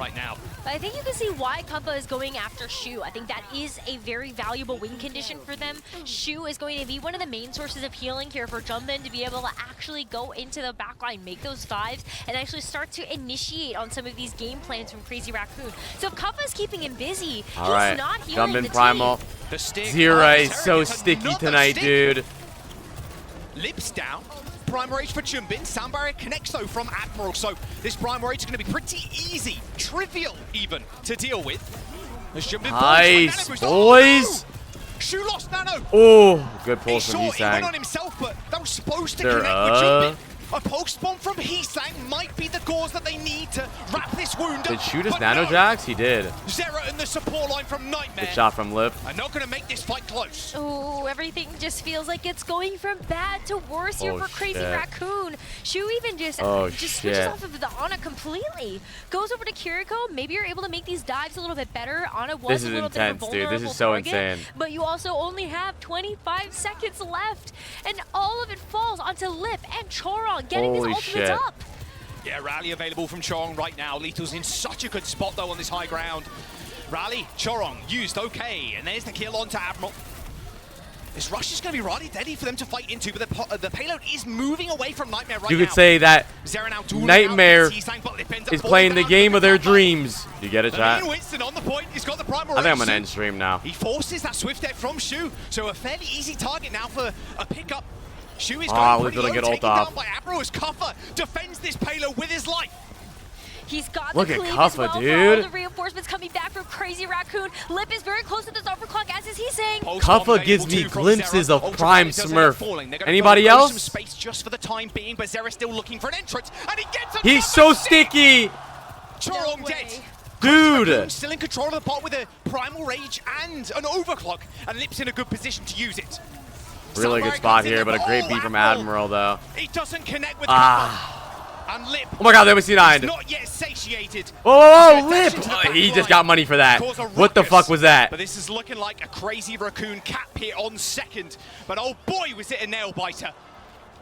But I think you can see why Kuffa is going after Shu. I think that is a very valuable win condition for them. Shu is going to be one of the main sources of healing here for Junbin to be able to actually go into the backline, make those fives, and actually start to initiate on some of these game plans from Crazy Raccoon. So if Kuffa is keeping him busy, he's not healing Junbin the Primal. Zera is so sticky tonight, dude. Lips down. Primal Rage for Junbin. Sound barrier connects though from Admiral, so this Primal Rage is going to be pretty easy, trivial even, to deal with. As Junbin nice, boys. Shu lost Nano. Oh, good pull from He went on Hisang. himself, but that was supposed to connect with Junbin. A post bomb from Hisang might be the cause that they need to wrap this wound up. Did Shu just nano jacks? He did. Zera and the support line from Nightmare. Good shot from Lip. Are not going to make this fight close. Oh, everything just feels like it's going from bad to worse here for Crazy Raccoon. Shu even just switches off of the Ana completely. Goes over to Kiriko. Maybe you're able to make these dives a little bit better. Ana was a little bit of a vulnerable dude. This is so target, insane. but you also only have 25 seconds left, and all of it falls onto Lip and Chorong getting Holy his ultimates up. Yeah, rally available from Chorong right now. Lethal's in such a good spot though on this high ground. Rally, Chorong used okay, and there's the kill onto Admiral. This rush is going to be really deadly for them to fight into, but the payload is moving away from Nightmare right now. You could say that Nightmare is playing the game of their dreams. You get it, chat? Winston on the point. He's got the primal I think I'm going to end stream now. He forces that Swift Edge from Shu, so a fairly easy target now for a pickup. Shu is going pretty low, taken down by Abro as Kuffa defends this payload with his life. He's got Look the at cleave Kuffa, as well, dude. all the reinforcements coming back from Crazy Raccoon. Lip is very close to this overclock, as is he saying. Kuffa gives me glimpses of Prime Smurf. Anybody else? Some space just for the time being, but Zera's still looking for an entrance, and he gets He's so sticky. Chorong No dead. Dude. Still in control of the pot with a Primal Rage and an overclock, and Lip's in a good position to use it. Really good spot here, but a great beat from Admiral, though. He doesn't connect with Kuffa. And Lip. Oh my god, they was C9'd. Not yet satiated. Oh, Lip! He just got money for that. What the fuck was that? But this is looking like a Crazy Raccoon cap here on second. But oh boy, was it a nail biter.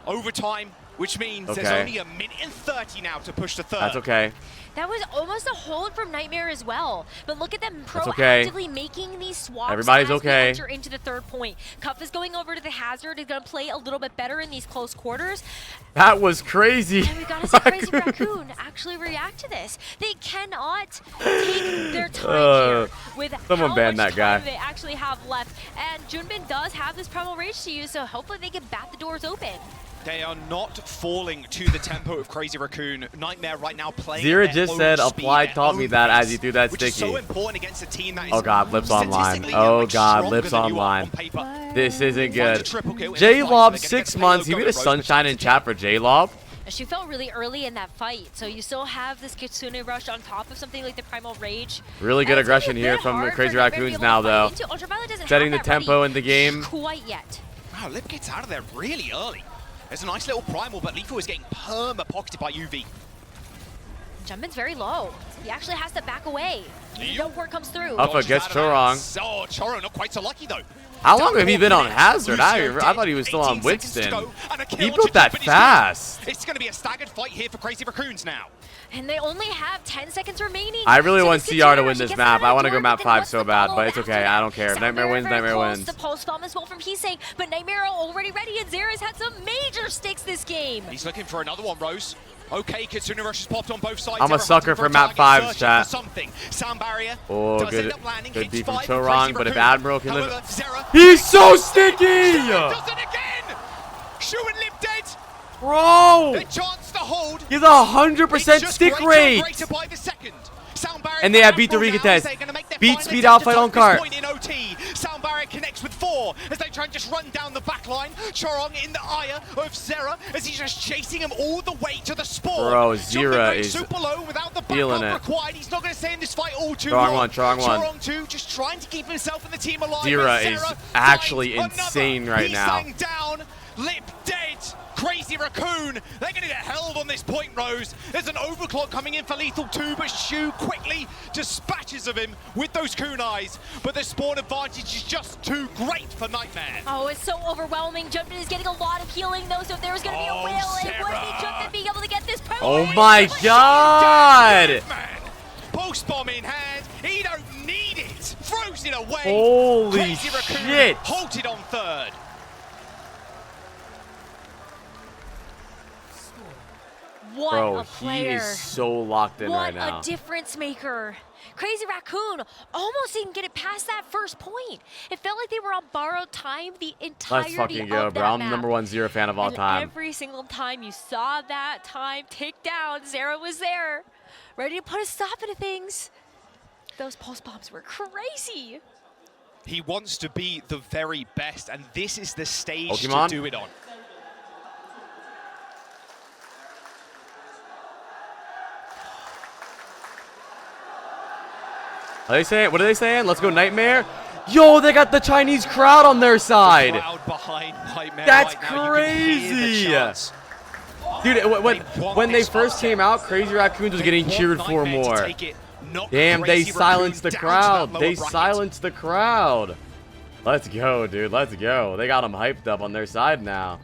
Overtime, which means there's only a minute and 30 now to push to third. That's okay. That was almost a hold from Nightmare as well. But look at them proactively making these swaps. Everybody's as okay. we enter into the third point. Cuff is going over to the Hazard. Is going to play a little bit better in these close quarters. That was crazy. And we got to see Crazy Raccoon actually react to this. They cannot take their time here with someone how ban much that guy. time they actually have left. And Junbin does have this Primal Rage to use, so hopefully they can bat the doors open. They are not falling to the tempo of Crazy Raccoon. Nightmare right now playing. Zera just said Applied taught me that as he threw that sticky. Which is so important against a team that is oh god, Lips online. Oh god, Lips online. This isn't good. J-Lob, 6 months. He made a sunshine in chat for J-Lob. She felt really early in that fight, so you still have this Kitsune Rush on top of something like the Primal Rage. Really good aggression here from Crazy Raccoons now, though. Setting the tempo in the game. Quite yet. Wow, Lip gets out of there really early. There's a nice little primal, but Lethal is getting perma-pocketed by UV. Junbin's very low. He actually has to back away. No port comes through. Alpha gets Chorong. Oh, Chorong not quite so lucky, though. How long have he been on Hazard? I thought he was still on Winston. He built that fast. It's going to be a staggered fight here for Crazy Raccoons now. And they only have 10 seconds remaining. I really want CR to win this map. I want to go map 5 so bad, but it's okay. I don't care. If Nightmare wins, Nightmare wins. The pulse bomb as well from Heesang, but Nightmare already ready, and Zera's had some major stakes this game. He's looking for another one, Rose. Okay, Kitsune Rush has popped on both sides. I'm a sucker for map 5's chat. Sound barrier. Oh, good beat from Chorong, but if Admiral can live. Zera, he's so sticky! Does it again! Shu and Lip dead. Bro! The chance to hold. He's 100% stick rate. And they have beat the recontest. Beat speed out fight on cart. Sound barrier connects with 4 as they try and just run down the back line. Chorong in the ire of Zera as he's just chasing him all the way to the spawn. Bro, Zera is super low without the feeling it. required. He's not going to stay in this fight all too Chorong long. Chorong 2 just trying to keep himself and the team alive. Zera is actually insane right now. Down, Lip dead. Crazy Raccoon, they're going to get held on this point, Rose. There's an overclock coming in for Lethal 2, but Shu quickly dispatches of him with those kunais. But the spawn advantage is just too great for Nightmare. Oh, it's so overwhelming. Junbin is getting a lot of healing, though, so if there's going to be a whale, it would be Junbin being able to get this promo. Oh my god! Post bomb in hand, he don't need it. Throws it away. Holy Crazy Raccoon shit! halted on third. What Bro, a player. he is so locked in right now. What a difference maker. Crazy Raccoon almost didn't get it past that first point. It felt like they were on borrowed time the entirety Let's fucking go, of bro. that I'm the map. number 1 Zera fan of all And time. every single time you saw that time tick down, Zera was there, ready to put a stop into things. Those pulse bombs were crazy. He wants to be the very best, and this is the stage Pokemon? to do it on. Are they saying? What are they saying? Let's go Nightmare. Yo, they got the Chinese crowd on their side. The crowd behind Nightmare That's right now. crazy. Dude, when they first came out, Crazy Raccoons was getting cheered for more. Damn, they silenced the crowd. They silenced the crowd. Let's go, dude. Let's go. They got them hyped up on their side now.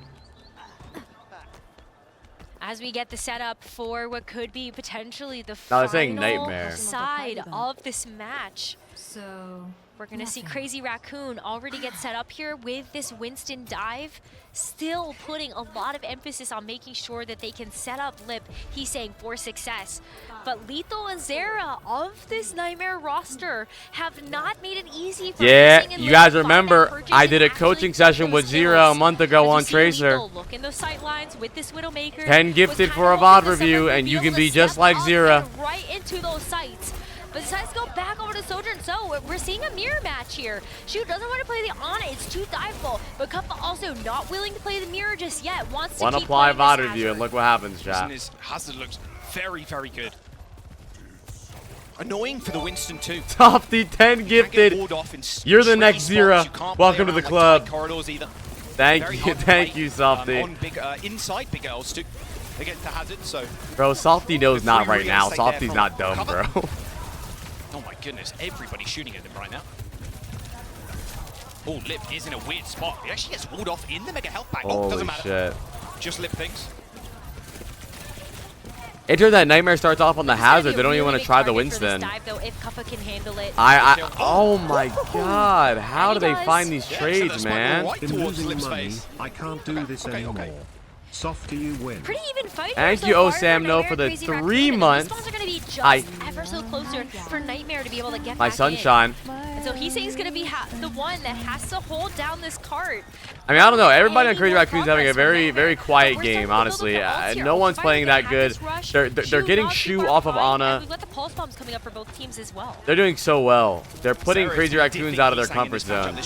As we get the setup for what could be potentially the No, they're saying final Nightmare. side of this match. So We're going to see Crazy Raccoon already get set up here with this Winston dive, still putting a lot of emphasis on making sure that they can set up Lip, he's saying, for success. But Lethal and Zera of this Nightmare roster have not made it easy for you guys remember, I did a coaching session with Zera a month ago on Tracer. Look in those sight lines with this Widowmaker. 10 gifted for a VOD review, and you can be just like Zera. Right into those sights. But decides to go back over to Sojourn, so we're seeing a mirror match here. Shu doesn't want to play the Ana, it's too diveable. But Kuppa also not willing to play the mirror just yet, wants to keep apply playing VOD review, and look what happens, chat. His hazard looks very, very good. Annoying for the Winston too. Softy, 10 gifted. You're the next Zera. Welcome to the club. Thank you, Softy. On big, inside big L's too. Against the hazard, so. Bro, Softy knows not right now. Softy's not dumb, bro. Oh my goodness, everybody's shooting at him right now. Oh, Lip is in a weird spot. He actually gets walled off in the mega health pack. Oh, doesn't matter. Shit. Just Lip things. Enter that Nightmare starts off on the hazard. They don't even want to try the Winston. Oh my god. How do they find these trades, man? I'm losing money. I can't do this anymore. Softy, you win. Pretty even fight. Thank you, Osamno, for the 3 months. These are going to be just ever so closer for Nightmare to be able to get my back sunshine. In. And so he's saying he's going to be the one that has to hold down this cart. I mean, I don't know. Everybody on Crazy Raccoon's having a very, very quiet game, honestly. No one's playing that good. They're getting Shu off of Ana. We've got the pulse bombs coming up for both teams as well. They're doing so well. They're putting Crazy Raccoons out of their comfort zone.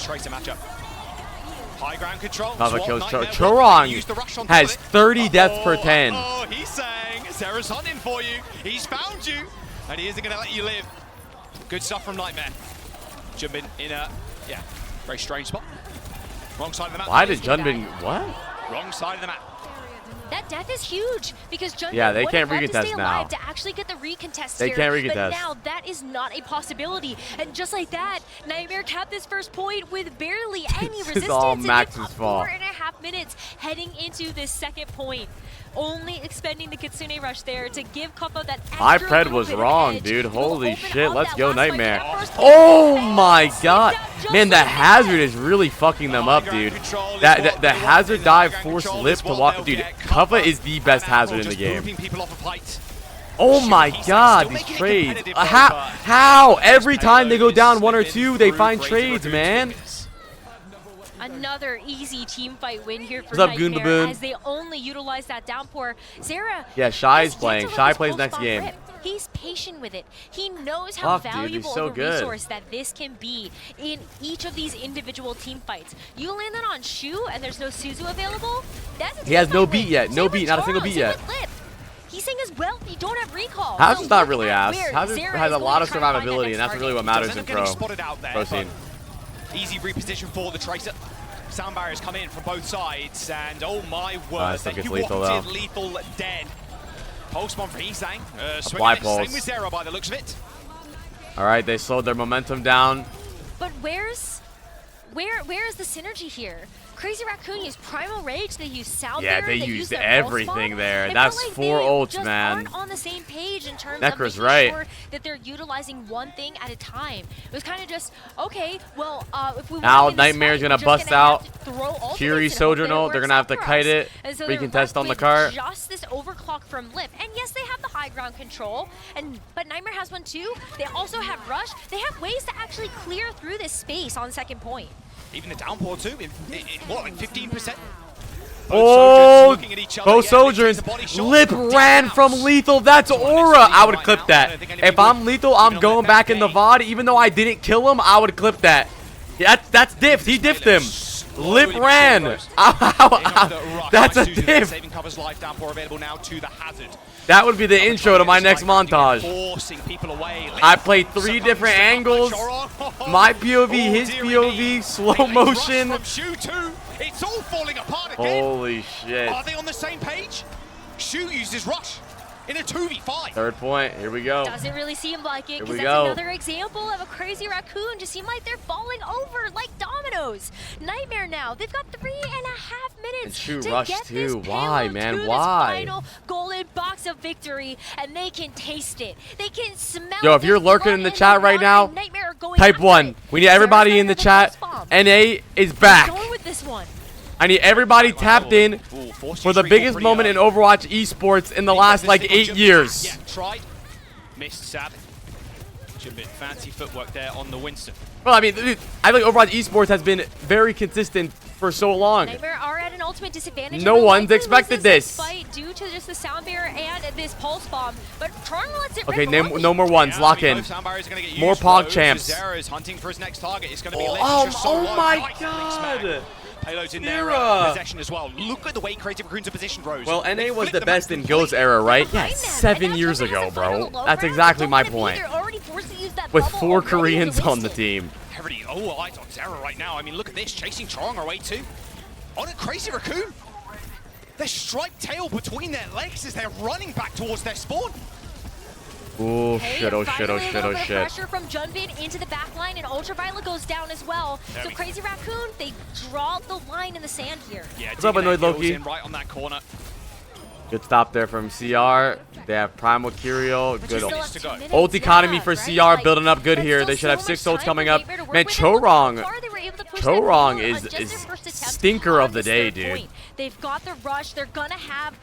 High ground control. Chorong has 30 deaths per 10. Oh, he's saying, Zera's hunting for you. He's found you, and he isn't going to let you live. Good stuff from Nightmare. Junbin in a, very strange spot. Wrong side of the map. Why did Junbin, what? Wrong side of the map. That death is huge because Junbin they can't would have loved to recontest stay now. alive to actually get the recontest They here, can't recontest. but now that is not a possibility. And just like that, Nightmare capped this first point with barely any resistance. This is all Max's fault. 4.5 minutes heading into this second point. Only expending the Kitsune Rush there to give Kuppa that extra My pred was bit of wrong, edge. dude. Holy Open shit. up Let's that go, last fight. Nightmare. That first Oh point. my god. Just Man, the like hazard is really fucking them up, dude. The hazard dive forced Lip to walk. Dude, Kuppa is the best hazard in the game. Oh my god, these trades. How? Every time they go down 1 or 2, they find trades, man. Another easy team fight win here for What's up, Nightmare Goonbaboon? as they only utilize that downpour. Zera. Yeah, Shy's has playing. yet to Shy let his plays pulse next bomb game. rip. He's patient with it. He knows how Fuck, dude, he's valuable so of a good. resource that this can be in each of these individual team fights. You land that on Shu and there's no Suzu available, that's a He has team no fight beat win. yet. No Same beat, with not a single Charles, beat same yet. with Lip. He's saying as well, you don't have recall. Hazard's So not look really at ass. where Hazard Zera has is a lot of going to try and find that survivability, and that's next really what target. matters in Ended up getting pro spotted out there, scene. but Easy reposition for the Tracer. Sound barriers come in from both sides, and oh my word, think it's you lethal, wanted though. lethal dead. Pulse bomb for Heesang. Apply Swinging it, pulse. same with Zera by the looks of it. All right, they slowed their momentum down. But where is the synergy here? Crazy Raccoon used Primal Rage, they used Sound Yeah, Barrier, they used used their everything pulse bomb. there. It That's felt like 4 they ults, just man. aren't on the same page in terms Necro's of making right. sure that they're utilizing one thing at a time. It was kind of just, okay, well, if we Now want to win this Nightmare's fight, gonna we're just bust gonna have out. to throw ultimates Kiri and hope Sojourn that it ult. They're works gonna have out to for kite us. it. And so they're Recontest left on the with cart. just this overclock from Lip. And yes, they have the high ground control, but Nightmare has one too. They also have Rush. They have ways to actually clear through this space on second point. Even the downpour too, what, like 15%? Oh, both Sojourns. Lip ran from lethal. That's aura. I would clip that. If I'm lethal, I'm going back in the VOD. Even though I didn't kill him, I would clip that. Yeah, that's diffed. He diffed him. Lip ran. That's a diff. Saving covers life, downpour available now to the hazard. That would be the intro to my next montage. Forcing people away. I played 3 different angles. My POV, his POV, slow motion. From Shu too. It's all falling apart again. Holy shit. Are they on the same page? Shu uses Rush in a 2v5. Third point. Here we go. Doesn't really seem like it, Here because we that's go. another example of a Crazy Raccoon just seem like they're falling over like dominoes. Nightmare now, they've got 3.5 minutes And Shu to Rush get too. this Why, payload man? to this Why? final golden box of victory, and they can taste it. They can smell Yo, if this you're lurking blood in the and chat right water, now, and Nightmare are going Type 1. We need everybody in the chat. NA is back. Going with this one. I need everybody tapped in for the biggest moment in Overwatch esports in the last like 8 years. Yeah, tried. Missed Sabbath. Should bit fancy footwork there on the Winston. Well, I mean, dude, I think Overwatch esports has been very consistent for so long. Nightmare are at an ultimate disadvantage. No one's expected this. Fight due to just the sound barrier and this pulse bomb, but Charm lets it Okay, rip no more ones. Lock in. More Pog champs. Zera is hunting for his next target. It's going to be oh my god. Payloads in their possession as well. Look at the way Crazy Raccoons are positioned, Rose. Well, NA was the best in Ghost era, right? Yeah, 7 years ago, bro. That's exactly my point. With 4 Koreans on the team. Everybody, eyes on Zera right now. I mean, look at this, chasing Chorong away too. On a Crazy Raccoon. Their striped tail between their legs as they're running back towards their spawn. Oh shit, oh shit, oh shit, oh shit. Pressure from Junbin into the back line, and Ultraviolet goes down as well. So Crazy Raccoon, they draw the line in the sand here. Yeah, what's up, Annoyed Loki? Right on that corner. Good stop there from CR. They have Primal Curio. Good ult economy for CR, building up good here. They should have 6 ults coming up. Man, Chorong is stinker of the day, dude. They've got the rush. They're gonna have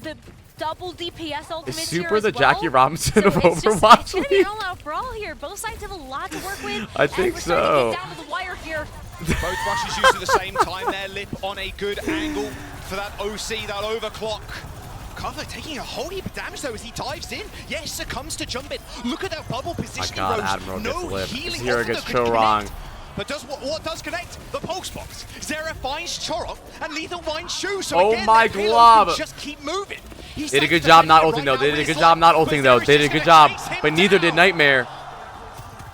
the double DPS ultimates. Is Super the Jackie Robinson of Overwatch? It's gonna be an all-out brawl here. Both sides have a lot to work with. I think so. Down to the wire here. Both rushes used at the same time there. Lip on a good angle for that OC, that overclock. Cover taking a whole heap of damage though as he dives in. Yes, succumbs to Jumbin. Look at that bubble positioning. My god, Rose. Admiral No gets healing lipped. Zero gets could Chorong. connect. But what does connect? The pulse box. Zera finds Chorong and Lethal finds Shu. So again, my their glob. can just keep moving. They did a good job not ulting though. They did a good job not ulting though. They did a good job, but neither did Nightmare.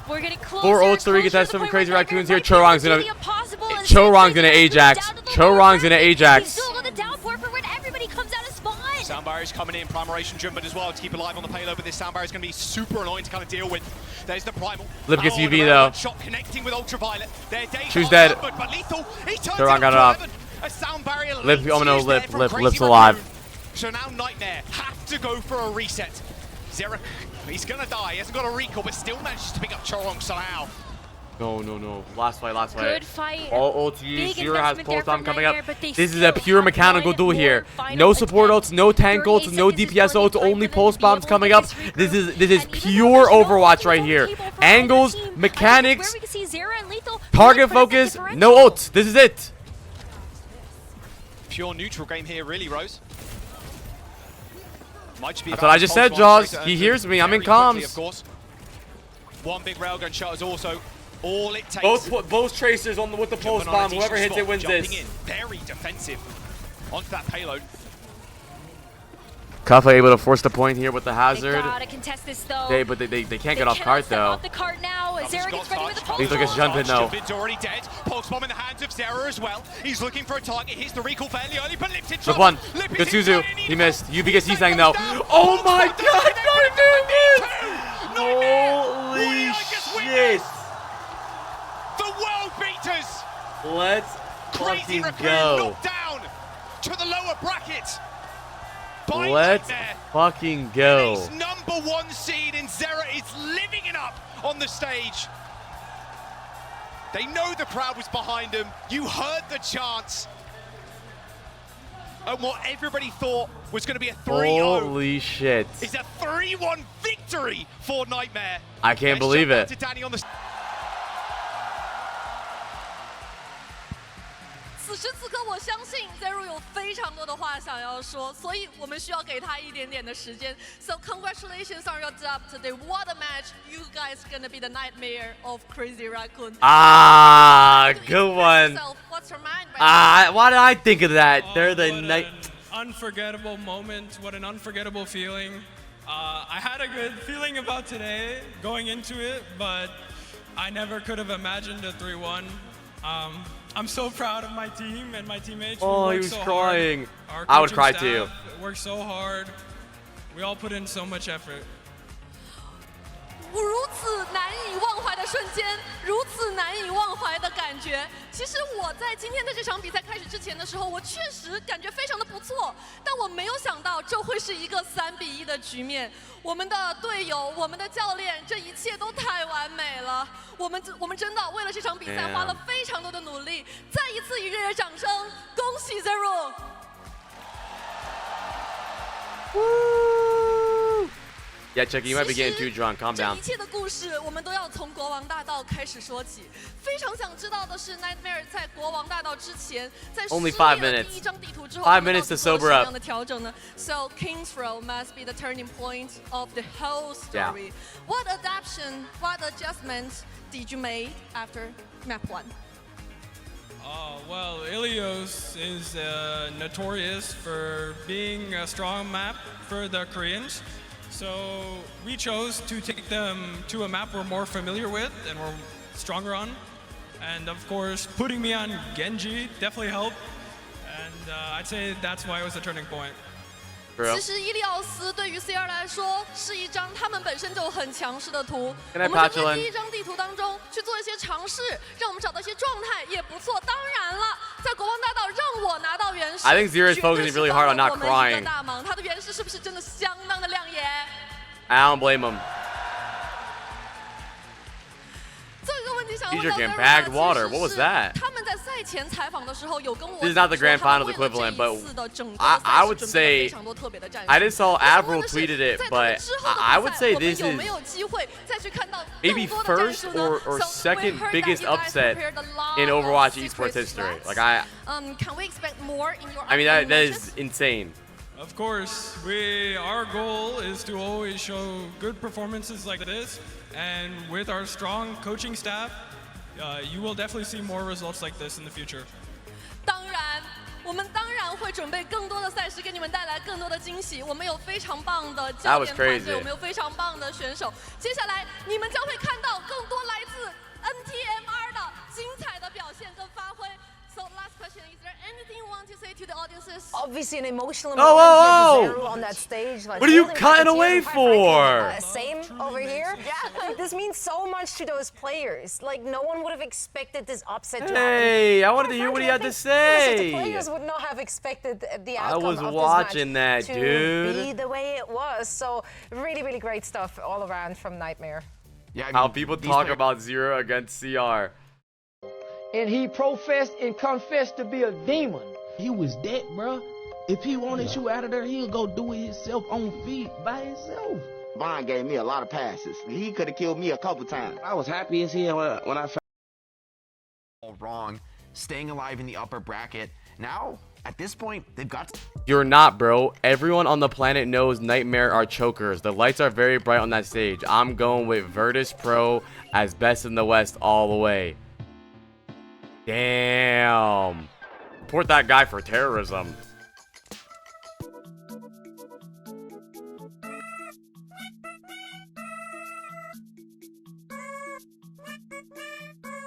We're getting closer, 4 ults, 3 contest from Crazy Raccoons here. Chorong's gonna Ajax. Chorong's gonna Ajax. Sound barrier's coming in, Primaration Jumbin as well to keep alive on the payload, but this sound barrier's going to be super annoying to kind of deal with. There's the Primal. Lip gets UV though. Shot connecting with Ultraviolet. She's dead. But Lethal, he turns Chorong got it off. A sound barrier. Lip, oh no, Lip's alive. So now Nightmare have to go for a reset. Zera, he's going to die. He hasn't got a recall, but still manages to pick up Chorong somehow. No. Last fight. Good fight. All ults. Zero has pulse bomb coming up. This is a pure mechanical duel here. No support ults, no tank ults, no DPS ults, only pulse bombs coming up. This is pure Overwatch right here. Angles, mechanics, target focus, no ults. This is it. Pure neutral game here, really, Rose. That's what I just said, Jaws. He hears me. I'm in comms. Of course. One big railgun shot is also all it takes. Both tracers with the pulse bomb. Whoever hits it wins this. In, very defensive onto that payload. Kaffa able to force the point here with the hazard. They gotta contest this though. But they can't get off cart though. The cart now. Zera gets ready with the pulse Lethal gets Jumbin though. Jumbin's already dead. Pulse bomb in the hands of Zera as well. He's looking for a target. Hits the recall fairly early, but Lip's in trouble. One. Good Suzu. He missed. UV gets T-Sang though. Oh my god, not doing this! Holy shit! The world beaters! Let's Crazy fucking Raccoon go. knocked down to the lower bracket. Let's fucking go. He's #1 seed and Zera is living it up on the stage. They know the crowd was behind him. You heard the chants. And what everybody thought was going to be a 3-0. Holy shit. Is a 3-1 victory for Nightmare. I can't believe it. To Danny on the 此时此刻，我相信 Zero 有非常多的话想要说，所以我们需要给他一点点的时间。So congratulations on your job today. What a match! You guys gonna be the nightmare of Crazy Raccoon. Good one. What's your mind? Why did I think of that? They're the night. Unforgettable moment. What an unforgettable feeling. I had a good feeling about today going into it, but I never could have imagined a 3-1. I'm so proud of my team and my teammates. Oh, he was crying. I would cry too. Worked so hard. We all put in so much effort. 如此难以忘怀的瞬间，如此难以忘怀的感觉。其实我在今天的这场比赛开始之前的时候，我确实感觉非常的不错，但我没有想到这会是一个3-1的局面。我们的队友，我们的教练，这一切都太完美了。我们真的为了这场比赛花了非常多的努力，再一次以热烈掌声恭喜 Zero。Yeah, Chucky, you might be getting too drunk. Calm 这 down. 一切的故事，我们都要从国王大道开始说起。非常想知道的是 ，Nightmare 在国王大道之前，在失利了第一张地图之后， 5 minutes to sober up. 样的调整呢 ？So King's Row must be the turning point of the whole story. What adaptation, what adjustments did you make after map 1? Well, Ilios is notorious for being a strong map for the Koreans. So we chose to take them to a map we're more familiar with and we're stronger on. And of course, putting me on Genji definitely helped. And I'd say that's why it was a turning point. 其实伊利奥斯对于 CR 来说是一张他们本身就很强势的图。我 Can I 们 patch 就在 in? 第一张地图当中去做一些尝试，让我们找到一些状态也不错。当然了，在国王大道让我拿到原石， I think Zero is focusing really hard on not 我们一 crying. 个大忙，他的原石是不是真的相当的亮眼？ I don't blame him. 最后一个问题想 He's 问到 drinking Zero bagged 的 water. 其 What 实 was that? 是他们在赛前采访的时候有跟我 This is not the grand finals equivalent, but I would say I just saw Avril tweeted it, but I would say this is maybe first or second biggest upset in Overwatch esports history. Like can we expect more in your I mean that is insane. Of course, our goal is to always show good performances like this, and with our strong coaching staff, you will definitely see more results like this in the future. 当然，我们当然会准备更多的赛事，给你们带来更多的惊喜。我们有非常棒的教练团队，我们有非常棒的选手。接下来，你们将会看到更多来自 NTMR 的精彩的表现跟发挥。So last question, is there anything you want to say to the audiences? Obviously an emotional Oh, moment whoa, whoa. on that stage. Like, What are you holding cutting back a away tear. for? Same over here. Yeah. Like, this means so much to those players. Like no one would have expected this upset to happen. Hey, I wanted to hear what he had to The say. players would not have expected the I outcome was of this watching match that, to dude. be the way it was. So really, really great stuff all around from Nightmare. Yeah, I mean, How people talk about Zero against CR. And he professed and confessed to be a demon. He was that, bro. If he wanted you out of there, he'll go do it himself on feet by himself. Vaughn gave me a lot of passes. He could have killed me a couple times. I was happy as hell when I found all wrong, staying alive in the upper bracket. Now, at this point, they've got to... You're not, bro. Everyone on the planet knows Nightmare are chokers. The lights are very bright on that stage. I'm going with Virtus Pro as best in the West all the way. Damn. Report that guy for terrorism.